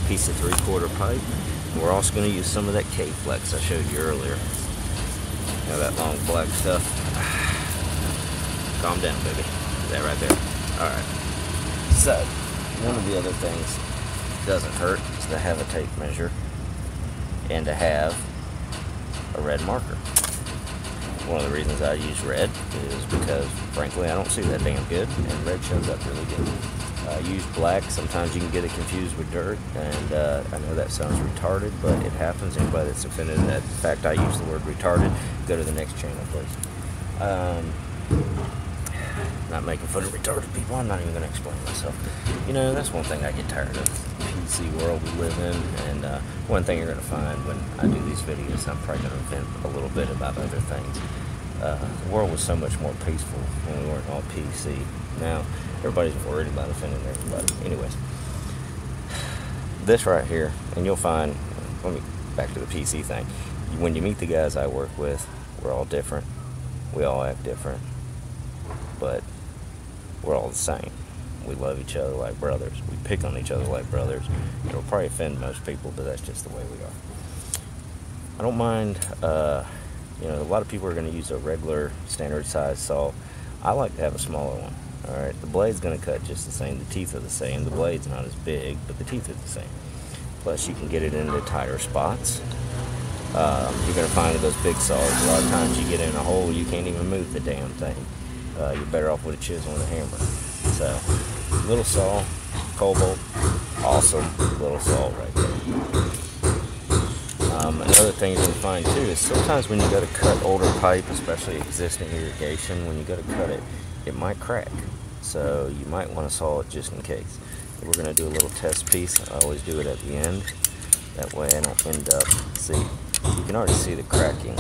piece of 3/4 pipe. We're also going to use some of that K-Flex I showed you earlier. You know, that long black stuff. Calm down, baby. That right there. Alright. So, one of the other things that doesn't hurt is to have a tape measure and to have a red marker. One of the reasons I use red is because, frankly, I don't see that damn good, and red shows up really good. Use black. Sometimes you can get it confused with dirt, and I know that sounds retarded, but it happens. Anybody that's offended at the fact I use the word retarded, go to the next channel, please. Not making fun of retarded people. I'm not even going to explain myself. You know, that's one thing I get tired of. The PC world we live in, and one thing you're going to find when I do these videos, I'm probably going to vent a little bit about other things. The world was so much more peaceful when we weren't all PC. Now, everybody's worried about offending everybody. Anyways, this right here, and you'll find, let me, back to the PC thing. When you meet the guys I work with, we're all different. We all act different. But we're all the same. We love each other like brothers. We pick on each other like brothers. It'll probably offend most people, but that's just the way we are. I don't mind, you know, a lot of people are going to use a regular standard size saw. I like to have a smaller one. Alright, the blade's going to cut just the same. The teeth are the same. The blade's not as big, but the teeth are the same. Plus, you can get it into tighter spots. You're going to find with those big saws, a lot of times you get in a hole, you can't even move the damn thing. You're better off with a chisel and a hammer. So, little saw, cobalt, awesome little saw right there. Another thing you're going to find too is sometimes when you go to cut older pipe, especially existing irrigation, when you go to cut it, it might crack. So you might want to saw it just in case. We're going to do a little test piece. I always do it at the end. That way I don't end up, see, you can already see the cracking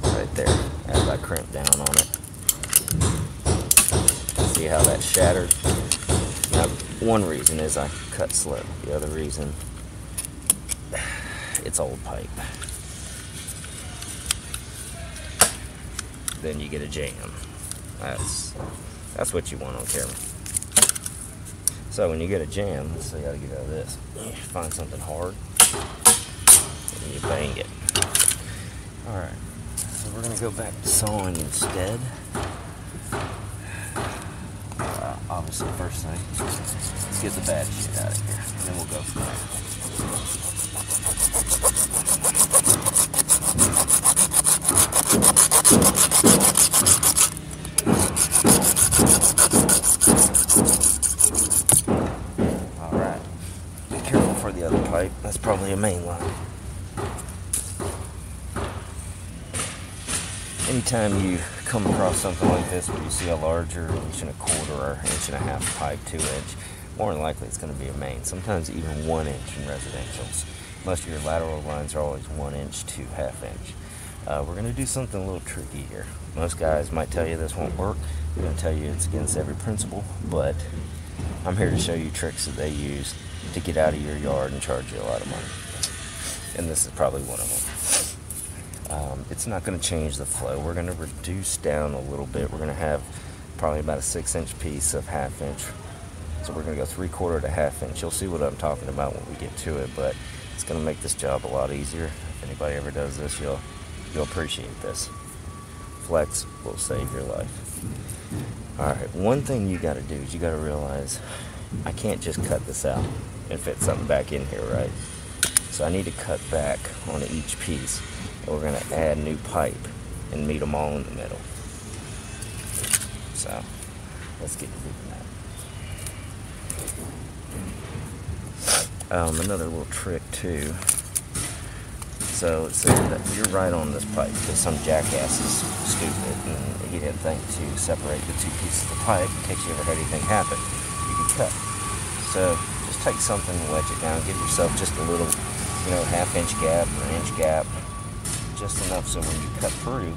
right there as I crimp down on it. See how that shattered? Now, one reason is I cut slow. The other reason, it's old pipe. Then you get a jam. That's what you want on camera. So when you get a jam, let's see how to get out of this. You find something hard, and you bang it. Alright, so we're going to go back to sawing instead. Obviously, first thing, let's get the bad shit out of here, and then we'll go from there. Alright, be careful for the other pipe. That's probably a main line. Anytime you come across something like this where you see a larger 1.25 inch or 1.5 inch pipe, 2 inch, more than likely it's going to be a main. Sometimes even 1 inch in residentials. Most of your lateral lines are always 1 inch to 1/2 inch. We're going to do something a little tricky here. Most guys might tell you this won't work. I'm going to tell you it's against every principle, but I'm here to show you tricks that they use to get out of your yard and charge you a lot of money. And this is probably one of them. It's not going to change the flow. We're going to reduce down a little bit. We're going to have probably about a 6 inch piece of 1/2 inch. So we're going to go 3/4 to 1/2 inch. You'll see what I'm talking about when we get to it, but it's going to make this job a lot easier. If anybody ever does this, you'll appreciate this. Flex will save your life. Alright, one thing you got to do is you got to realize I can't just cut this out and fit something back in here, right? So I need to cut back on each piece. And we're going to add new pipe and meet them all in the middle. So, let's get to that. Another little trick too. So let's say that you're right on this pipe because some jackass is stupid and he didn't think to separate the two pieces of pipe in case you ever had anything happen. You can cut. So just take something and wedge it down. Give yourself just a little, 1/2 inch gap or 1 inch gap. Just enough so when you cut through,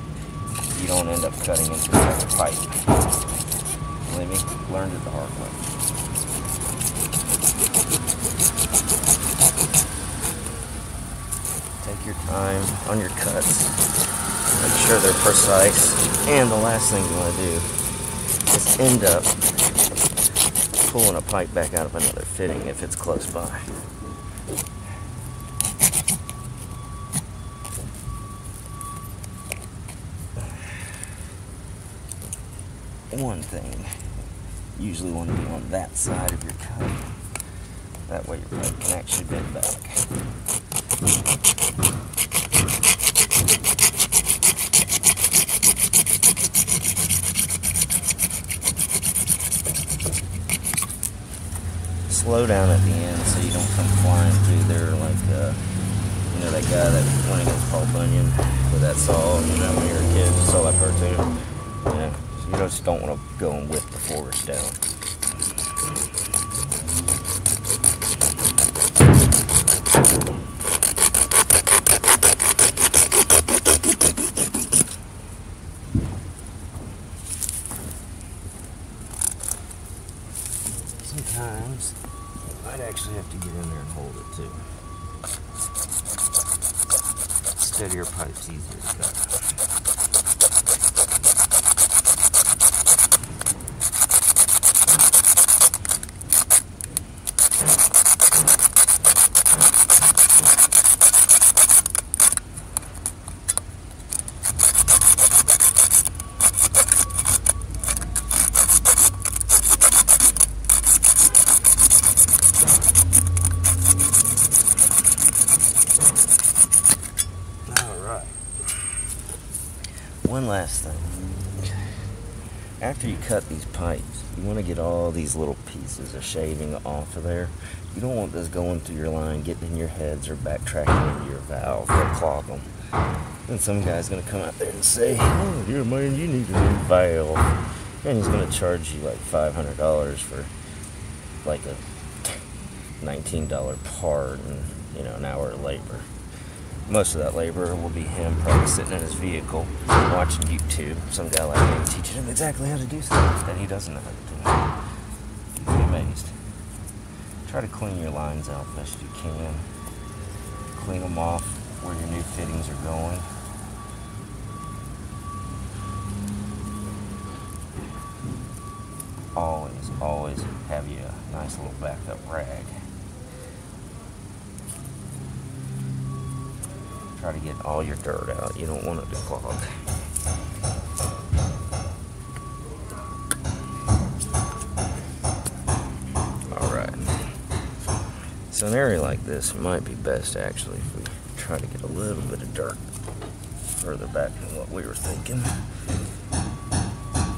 you don't end up cutting into another pipe. Believe me, learned it the hard way. Take your time on your cuts. Make sure they're precise. And the last thing you want to do is end up pulling a pipe back out of another fitting if it's close by. One thing, usually want to be on that side of your cut. That way your pipe can actually bend back. Slow down at the end so you don't come flying through there like, you know, that guy that went against Paul Bunyan with that saw, you know, when you were a kid, you saw that cartoon. You know, you just don't want to go and whip the forest down. Sometimes you might actually have to get in there and hold it too. Steadier pipe's easier to cut. One last thing. After you cut these pipes, you want to get all these little pieces of shaving off of there. You don't want this going through your line, getting in your heads, or backtracking into your valve. They'll clog them. Then some guy's going to come out there and say, "Oh, dear man, you need a new valve." And he's going to charge you like $500 for like a $19 part and, you know, an hour of labor. Most of that labor will be him probably sitting in his vehicle watching YouTube. Some guy like me teaching him exactly how to do stuff that he doesn't know how to do. You'd be amazed. Try to clean your lines out best you can. Clean them off where your new fittings are going. Always have you a nice little backup rag. Try to get all your dirt out. You don't want it to clog. Alright. So in an area like this, it might be best actually if we try to get a little bit of dirt further back than what we were thinking.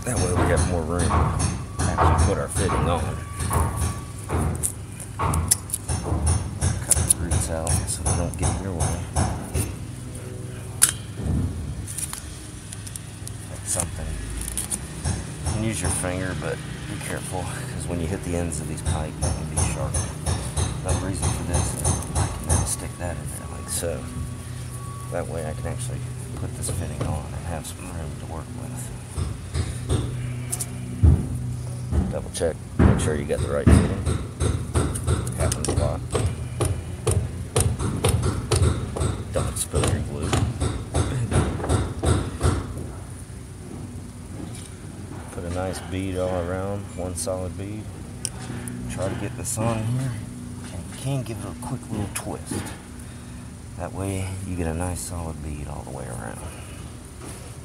That way we got more room to actually put our fitting on. Cut the roots out so they don't get in your way. Something. You can use your finger, but be careful because when you hit the ends of these pipes, they can be sharp. Another reason for this is I can then stick that in there like so. That way I can actually put this fitting on and have some room to work with. Double check, make sure you got the right fitting. Happens a lot. Don't spill your glue. Put a nice bead all around, one solid bead. Try to get this on here, and you can give it a quick little twist. That way you get a nice solid bead all the way around.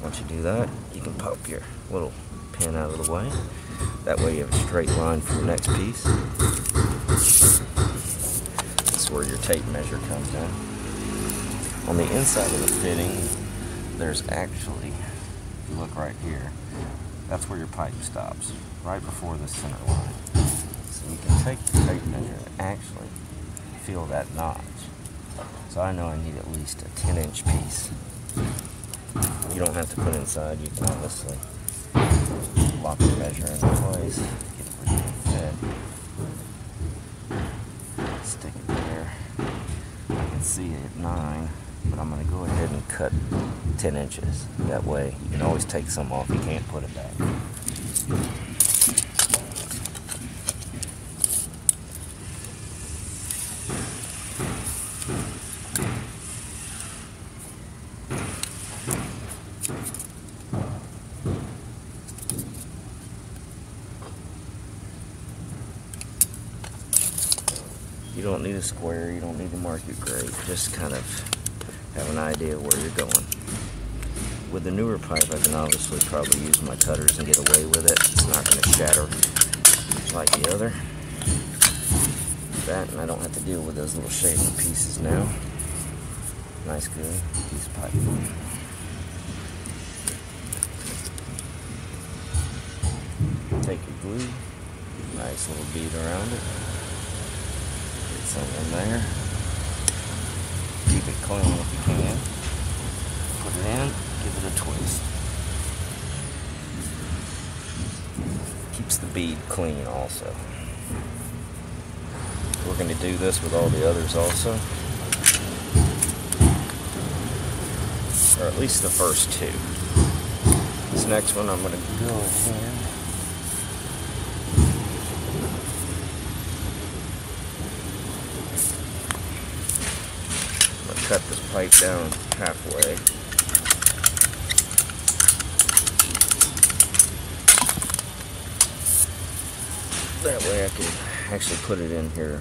Once you do that, you can pop your little pin out of the way. That way you have a straight line for the next piece. This is where your tape measure comes in. On the inside of the fitting, there's actually, if you look right here, that's where your pipe stops, right before the center line. So you can take the tape measure and actually feel that notch. So I know I need at least a 10-inch piece. You don't have to put inside, you can honestly lock the measure in place, get it where you can fit. Stick it there. I can see it at 9, but I'm going to go ahead and cut 10 inches. That way you can always take some off, you can't put it back. don't need a square, you don't need to mark it great, just kind of have an idea of where you're going. With the newer pipe, I can obviously probably use my cutters and get away with it. It's not going to shatter like the other. That, and I don't have to deal with those little shaving pieces now. Nice, good piece of pipe. Take your glue, nice little bead around it. Get some in there. Keep it clean if you can. Put it in, give it a twist. Keeps the bead clean also. We're going to do this with all the others also. Or at least the first two. This next one I'm going to go ahead. I'm going to cut this pipe down halfway. That way I can actually put it in here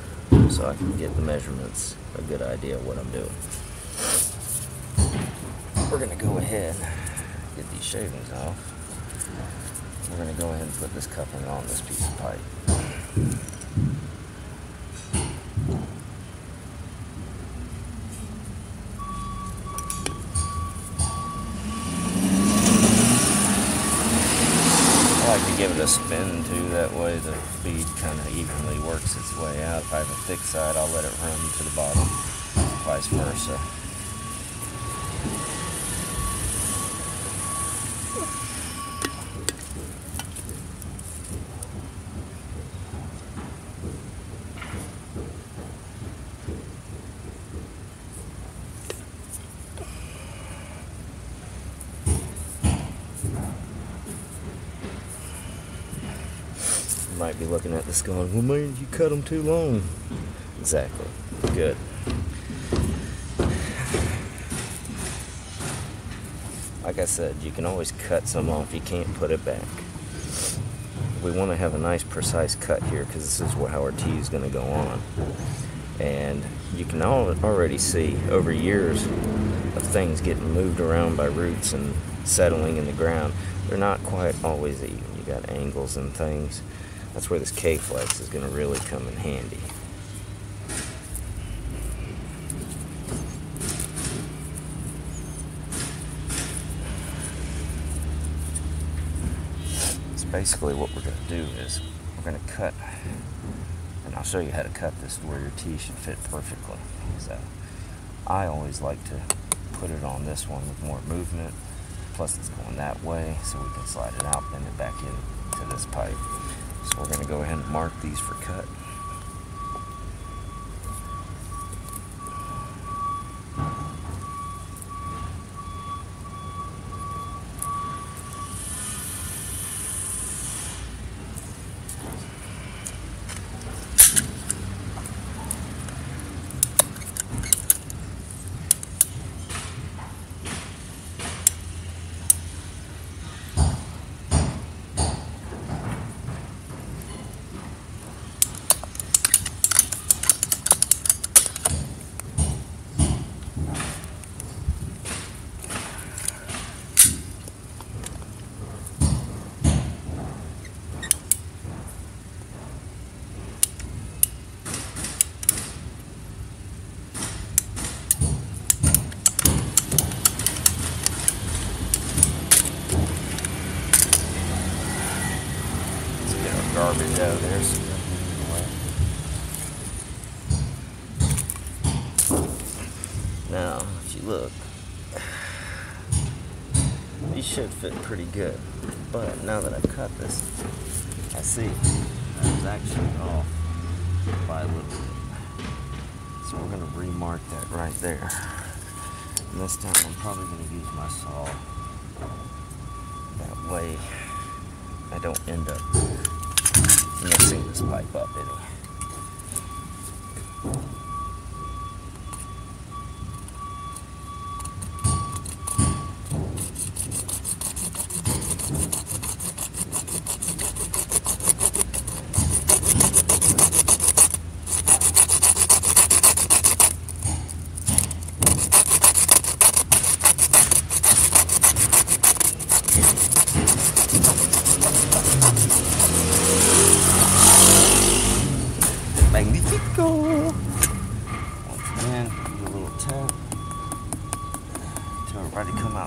so I can get the measurements, a good idea of what I'm doing. We're going to go ahead and get these shavings off. We're going to go ahead and put this coupling on this piece of pipe. I like to give it a spin too, that way the bead kind of evenly works its way out. If I have a thick side, I'll let it run to the bottom, vice versa. Might be looking at this going, well, man, you cut them too long. Exactly. Good. Like I said, you can always cut some off. You can't put it back. We want to have a nice, precise cut here because this is how our tea is going to go on. And you can already see over years of things getting moved around by roots and settling in the ground. They're not quite always even. You got angles and things. That's where this K-flex is going to really come in handy. So basically what we're going to do is we're going to cut, and I'll show you how to cut this to where your tea should fit perfectly. So I always like to put it on this one with more movement, plus it's going that way, so we can slide it out, bend it back into this pipe. So we're going to go ahead and mark these for cut. Garbage out of there, so now if you look, these should fit pretty good, but now that I've cut this, I see I was actually off by a little bit, so we're going to remark that right there. And this time I'm probably going to use my saw, that way I don't end up messing this pipe up anyway.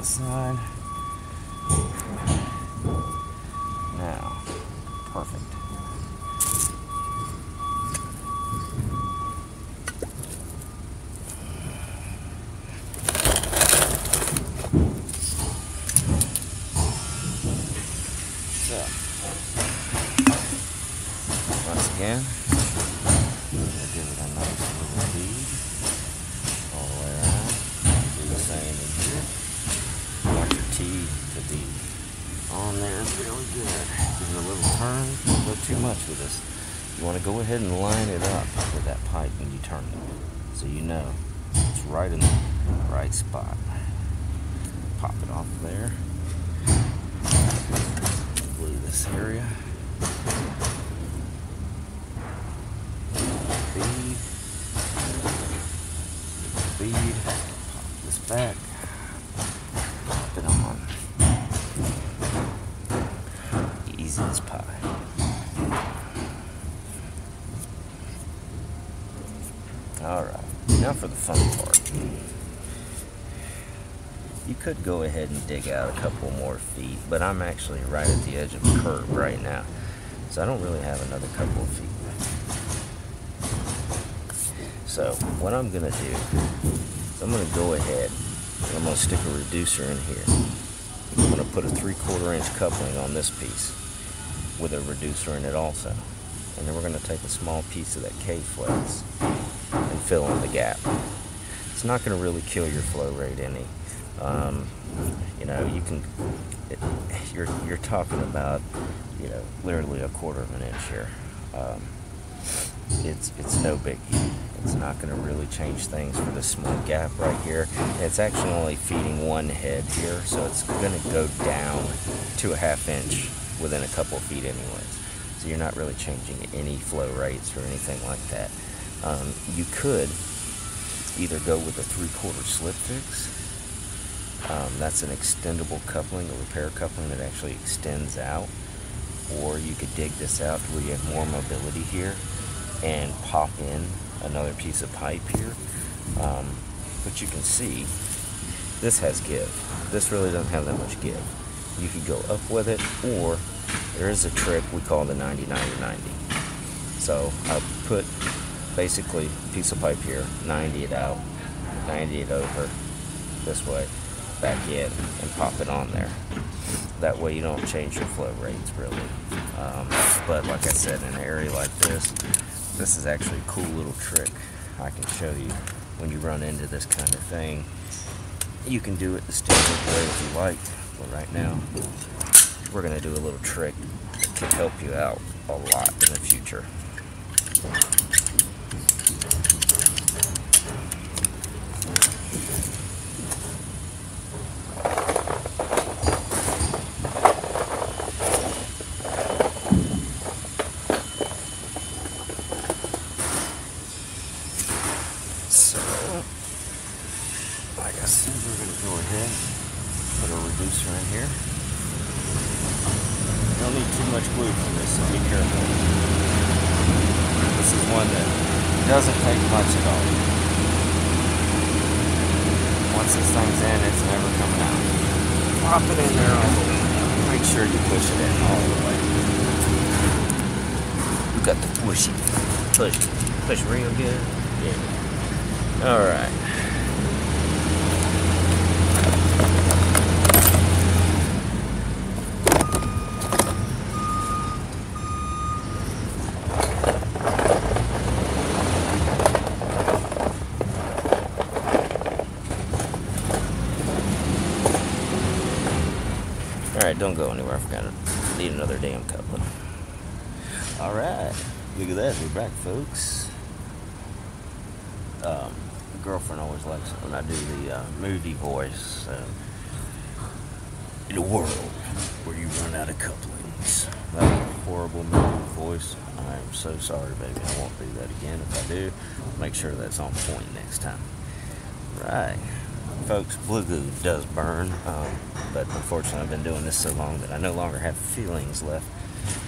outside. Now, perfect. So, once again, we'll give it a nice little feed all the way around. Do the same in here. You want your tea to be on there really good. Give it a little turn. Don't go too much with this. You want to go ahead and line it up with that pipe when you turn it, so you know it's right in the right spot. Pop it off there. Glue this area. Feed. Feed. Pop this back. Pop it on. Easy as pie. Alright, now for the fun part. You could go ahead and dig out a couple more feet, but I'm actually right at the edge of the curb right now, so I don't really have another couple of feet. So what I'm going to do is I'm going to go ahead and I'm going to stick a reducer in here. I'm going to put a 3/4 inch coupling on this piece with a reducer in it also. And then we're going to take a small piece of that K-flex and fill in the gap. It's not going to really kill your flow rate any. You know, you can, you're talking about, you know, literally 1/4 inch here. It's no biggie. It's not going to really change things for this small gap right here. And it's actually only feeding one head here, so it's going to go down to a 1/2 inch within a couple of feet anyways. So you're not really changing any flow rates or anything like that. You could either go with a 3/4 slip fix. That's an extendable coupling, a repair coupling that actually extends out. Or you could dig this out to where you have more mobility here and pop in another piece of pipe here. But you can see this has give. This really doesn't have that much give. You could go up with it, or there is a trick we call the 90-90-90. So I'll put basically a piece of pipe here, 90 it out, 90 it over this way, back in, and pop it on there. That way you don't change your flow rates really. But like I said, in an area like this is actually a cool little trick I can show you when you run into this kind of thing. You can do it the standard way if you like, but right now we're going to do a little trick that can help you out a lot in the future. So, like I said, we're going to go ahead, put a reducer in here. You don't need too much glue for this, so be careful. This is one that doesn't take much at all. Once this thing's in, it's never coming out. Pop it in there all the way. Make sure you push it in all the way. You got to push it. Push real good. Yeah. Alright. Alright, don't go anywhere. I forgot to need another damn coupling. Alright. Look at that. We're back, folks. My girlfriend always likes it when I do the moody voice. In a world where you run out of couplings. That was a horrible moody voice. I am so sorry, baby. I won't do that again. If I do, make sure that's on point next time. Right. Folks, blue goo does burn, but unfortunately I've been doing this so long that I no longer have feelings left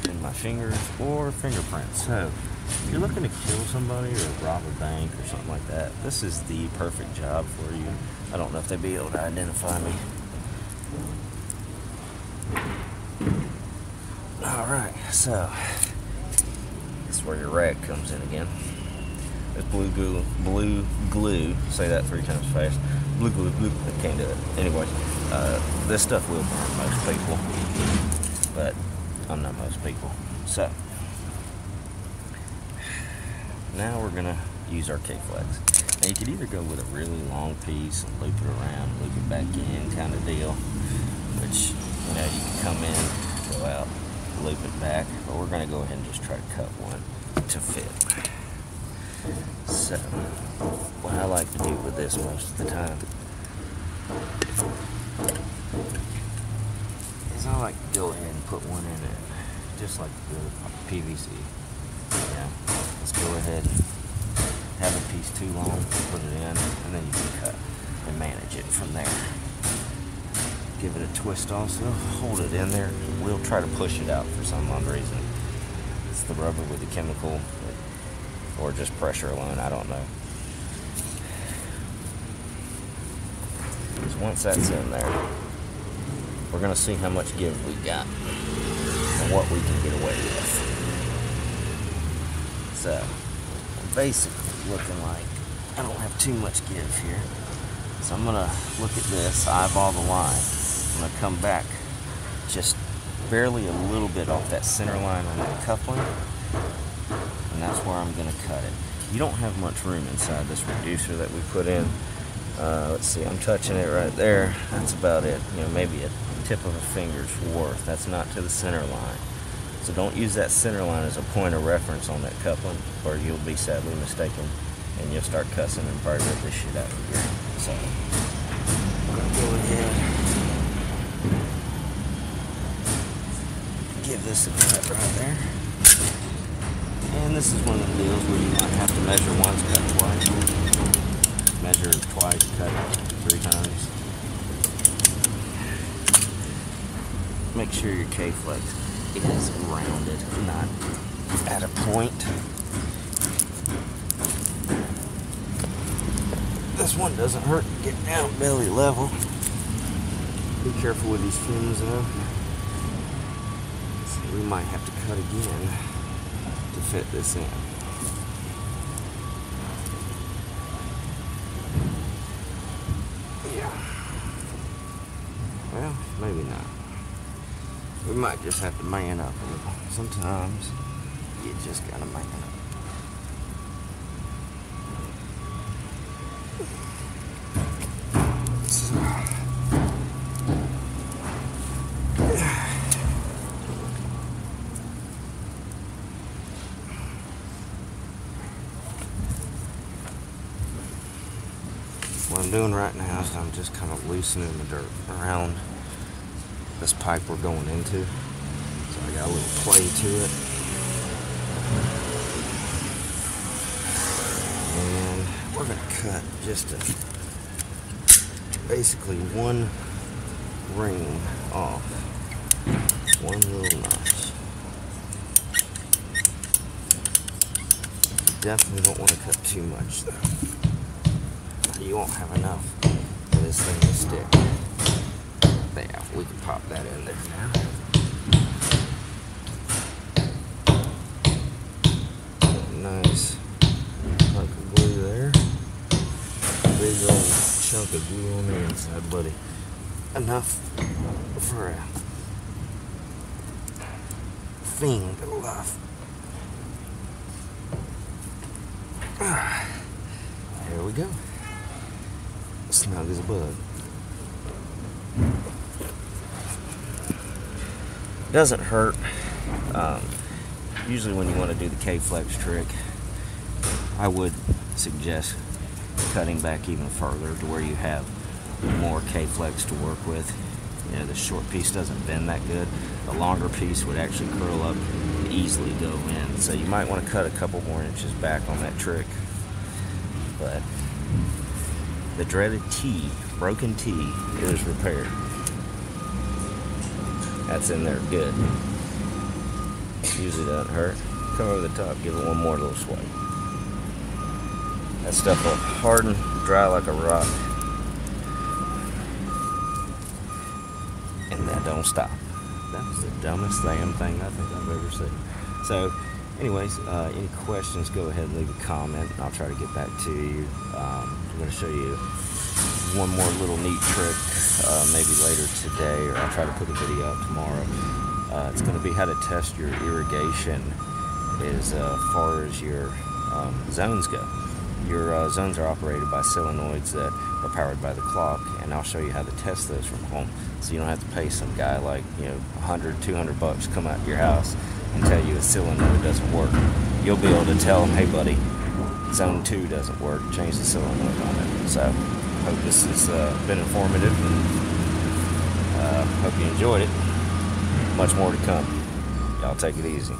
in my fingers or fingerprints. So, if you're looking to kill somebody or rob a bank or something like that, this is the perfect job for you. I don't know if they'd be able to identify me. Alright, so this is where your rag comes in again. This blue glue, say that 3 times fast. Blue glue, I can't do it. Anyway, this stuff will burn most people, but I'm not most people. So, now we're gonna use our K-flex. Now you could either go with a really long piece and loop it around, loop it back in kind of deal, which, you know, you can come in, go out, loop it back, but we're gonna go ahead and just try to cut one to fit. So, what I like to do with this most of the time is I like to go ahead and put one in it, just like the PVC. Yeah, let's go ahead and have a piece too long, put it in, and then you can cut and manage it from there. Give it a twist also, hold it in there, and we'll try to push it out for some odd reason. It's the rubber with the chemical, or just pressure alone, I don't know. So once that's in there, we're gonna see how much give we got and what we can get away with. So, I'm basically looking like I don't have too much give here. So I'm gonna look at this, eyeball the line. I'm gonna come back just barely a little bit off that center line on that coupling, and that's where I'm gonna cut it. You don't have much room inside this reducer that we put in. Let's see, I'm touching it right there. That's about it. You know, maybe a tip of a finger's worth. That's not to the center line. So don't use that center line as a point of reference on that coupling, or you'll be sadly mistaken, and you'll start cussing and probably rip this shit out of here. So I'm gonna go ahead, give this a cut right there. And this is one of the deals where you might have to measure once, cut twice. Measure twice, cut 3 times. Make sure your K-flex is rounded, not at a point. This one doesn't hurt to get down belly level. Be careful with these fins though. So we might have to cut again to fit this in. Yeah. Well, maybe not. We might just have to man up a little. Sometimes you just gotta man up. What I'm doing right now is I'm just kind of loosening the dirt around this pipe we're going into. So I got a little play to it. And we're going to cut just basically one ring off. One little notch. You definitely don't want to cut too much though. You won't have enough for this thing to stick. Yeah, we can pop that in there now. Nice hunk of glue there. Big old chunk of glue on the inside, buddy. Enough for a fiend of life. There we go. Snug as a bug. Doesn't hurt. Usually when you want to do the K-flex trick, I would suggest cutting back even further to where you have more K-flex to work with. You know, the short piece doesn't bend that good. The longer piece would actually curl up and easily go in. So you might want to cut a couple more inches back on that trick. But the dreaded T, broken T, is repaired. That's in there good. Usually doesn't hurt. Come over the top, give it one more little swipe. That stuff will harden, dry like a rock. And that don't stop. That was the dumbest damn thing I think I've ever seen. So, anyways, any questions, go ahead and leave a comment, and I'll try to get back to you. I'm going to show you one more little neat trick, maybe later today, or I'll try to put a video up tomorrow. It's going to be how to test your irrigation as far as your zones go. Your zones are operated by solenoids that are powered by the clock, and I'll show you how to test those from home, so you don't have to pay some guy like, you know, $100, $200 come out to your house and tell you a solenoid doesn't work. You'll be able to tell them, hey buddy, zone 2 doesn't work, change the solenoid on it. So hope this has been informative, and hope you enjoyed it. Much more to come. Y'all take it easy.